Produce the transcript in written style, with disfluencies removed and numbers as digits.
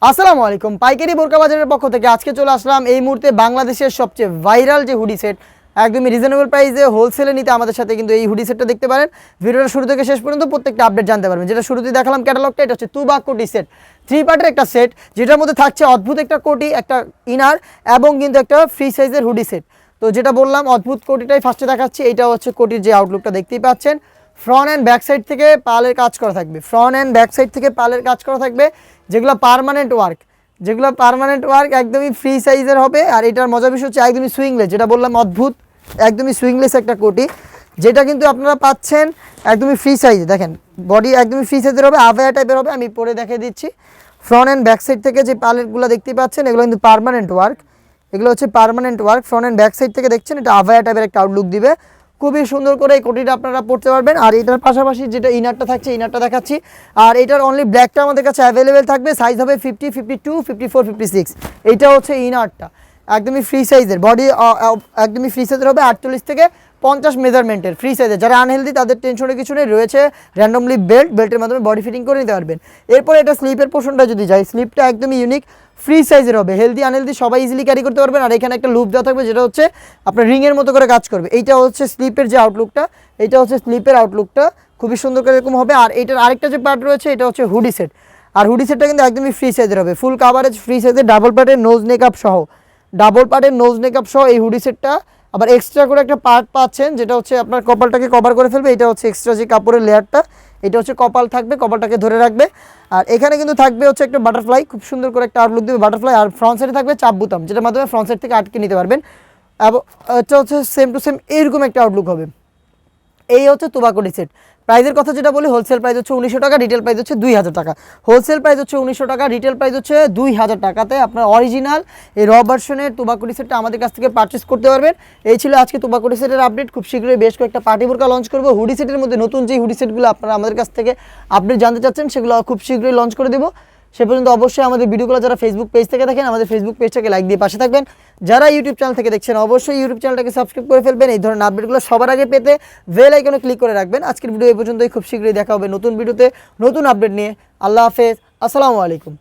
আসসালামু আলাইকুম। পাইকারি বোরকা বাজারের পক্ষ থেকে আজকে চলে আসলাম এই মুহূর্তে বাংলাদেশের সবচেয়ে ভাইরাল যে হুডি সেট, একদমই রিজনেবল প্রাইসে হোলসেলে নিতে আমাদের সাথে কিন্তু এই হুডি সেটটা দেখতে পারেন। ভিডিওটা শুরু থেকে শেষ পর্যন্ত প্রত্যেকটা আপডেট জানতে পারবেন। যেটা শুরুতেই দেখালাম ক্যাটালগটা, এটা হচ্ছে তুবা কোটি সেট, 3 পার্টের একটা সেট, যেটার মধ্যে থাকছে অদ্ভুত একটা কোটি, একটা ইনার এবং কিন্তু একটা ফ্রি সাইজের হুডি সেট। তো যেটা বললাম অদ্ভুত কোটিটাই ফার্স্টে দেখাচ্ছি। এটা হচ্ছে কোটির যে আউটলুকটা দেখতেই পাচ্ছেন। ফ্রন্ট অ্যান্ড ব্যাক সাইড থেকে পালের কাজ করা থাকবে, ফ্রন্ট অ্যান্ড ব্যাক সাইড থেকে পালের কাজ করা থাকবে, যেগুলো পার্মানেন্ট ওয়ার্ক একদমই ফ্রি সাইজের হবে। আর এটার মজার বিষয় হচ্ছে একদমই সুইংলেস, যেটা বললাম অদ্ভুত একদমই সুইংলেস একটা কোটি, যেটা কিন্তু আপনারা পাচ্ছেন একদমই ফ্রি সাইজে। দেখেন বডি একদমই ফ্রি সাইজের হবে, আভায়া টাইপের হবে। আমি পরে দেখিয়ে দিচ্ছি। ফ্রন্ট অ্যান্ড ব্যাক সাইড থেকে যে পালেটগুলো দেখতে পাচ্ছেন এগুলো কিন্তু পার্মানেন্ট ওয়ার্ক, এগুলো হচ্ছে permanent work. Front and back side থেকে দেখছেন এটা আভায়া টাইপের একটা আউটলুক দিবে, খুবই সুন্দর করে এই কোটিটা আপনারা পড়তে পারবেন। আর এটার পাশাপাশি যেটা ইনারটা থাকছে, ইনারটা দেখাচ্ছি। আর এটার অনলি ব্ল্যাকটা আমাদের কাছে অ্যাভেলেবেল থাকবে, সাইজ হবে 50, 52, 54, 56। এইটা হচ্ছে ইনারটা একদমই ফ্রি সাইজের, বডি একদমই ফ্রি সাইজের হবে, 48 থেকে 50 মেজারমেন্টের ফ্রি সাইজের। যারা আনহেলদি তাদের টেনশনের কিছু নেই, রয়েছে র্যান্ডমলি বেল্টের মাধ্যমে বডি ফিটিং করে নিতে পারবেন। এরপর এটা স্লিপের পোর্শনটা যদি যাই, স্লিপটা একদমই ইউনিক ফ্রি সাইজের হবে, হেলদি আনহেলদি সবাই ইজিলি ক্যারি করতে পারবেন। আর এখানে একটা লুপ দেওয়া থাকবে, যেটা হচ্ছে আপনার রিংয়ের মতো করে কাজ করবে। এইটা হচ্ছে স্লিপের যে আউটলুকটা, এইটা হচ্ছে স্লিপের আউটলুকটা, খুবই সুন্দর করে এরকম হবে। আর এটার আরেকটা যে পার্ট রয়েছে এটা হচ্ছে হুডি সেট। আর হুডি সেটটা কিন্তু একদমই ফ্রি সাইজের হবে, ফুল কাভারেজ ফ্রি সাইজের, ডাবল পার্টের নোজ নেকআপ সহ এই হুডি সেটটা। আবার এক্সট্রা করে একটা পার্ট পাচ্ছেন, যেটা হচ্ছে আপনার কপালটাকে কভার করে ফেলবে। এটা হচ্ছে এক্সট্রা যে কাপড়ের লেয়ারটা, এটা হচ্ছে কপাল থাকবে, কপালটাকে ধরে রাখবে। আর এখানে কিন্তু থাকবে হচ্ছে একটা বাটারফ্লাই, খুব সুন্দর করে একটা আউটলুক দেবে বাটারফ্লাই। আর ফ্রন্ট সাইডে থাকবে চাপ বুতাম, যেটার মাধ্যমে ফ্রন্ট সাইড থেকে আটকে নিতে পারবেন। এবং এটা হচ্ছে সেম টু সেম এইরকম একটা আউটলুক হবে। এই হচ্ছে তুবা কোটি সেট। প্রাইসের কথা যেটা বলি, হোলসেল প্রাইস হচ্ছে 1900 টাকা, রিটেল প্রাইস হচ্ছে 2000 টাকা। হোলসেল প্রাইস হচ্ছে 1900 টাকা, রিটেল প্রাইস হচ্ছে 2000 টাকাতে আপনার অরিজিনাল এই র ভার্সনের তুবা কোটি সেটটা আমাদের কাছ থেকে পারচেস করতে পারবেন। এই ছিল আজকে তুবা কোটি সেটের আপডেট। খুব শীঘ্রই বেশ কয়েকটা পার্টি বোরকা লঞ্চ করবো। হুডি সেটের মধ্যে নতুন যে হুডি সেটগুলো আপনারা আমাদের কাছ থেকে আপডেট জানতে চাচ্ছেন, সেগুলো খুব শীঘ্রই লঞ্চ করে দেবো। সে পর্যন্ত অবশ্যই আমাদের ভিডিওগুলো যারা ফেসবুক পেজ থেকে দেখেন, আমাদের ফেসবুক পেজটাকে লাইক দিয়ে পাশে থাকবেন। যারা ইউটিউব চ্যানেল থেকে দেখছেন অবশ্যই ইউটিউব চ্যানেলটাকে সাবস্ক্রাইব করে ফেলবেন। এই ধরনের আপডেটগুলো সবার আগে পেতে বেল আইকনে ক্লিক করে রাখবেন। আজকের ভিডিও এই পর্যন্তই, খুব শীঘ্রই দেখা হবে নতুন ভিডিওতে নতুন আপডেট নিয়ে। আল্লাহ হাফেজ, আসসালামু আলাইকুম।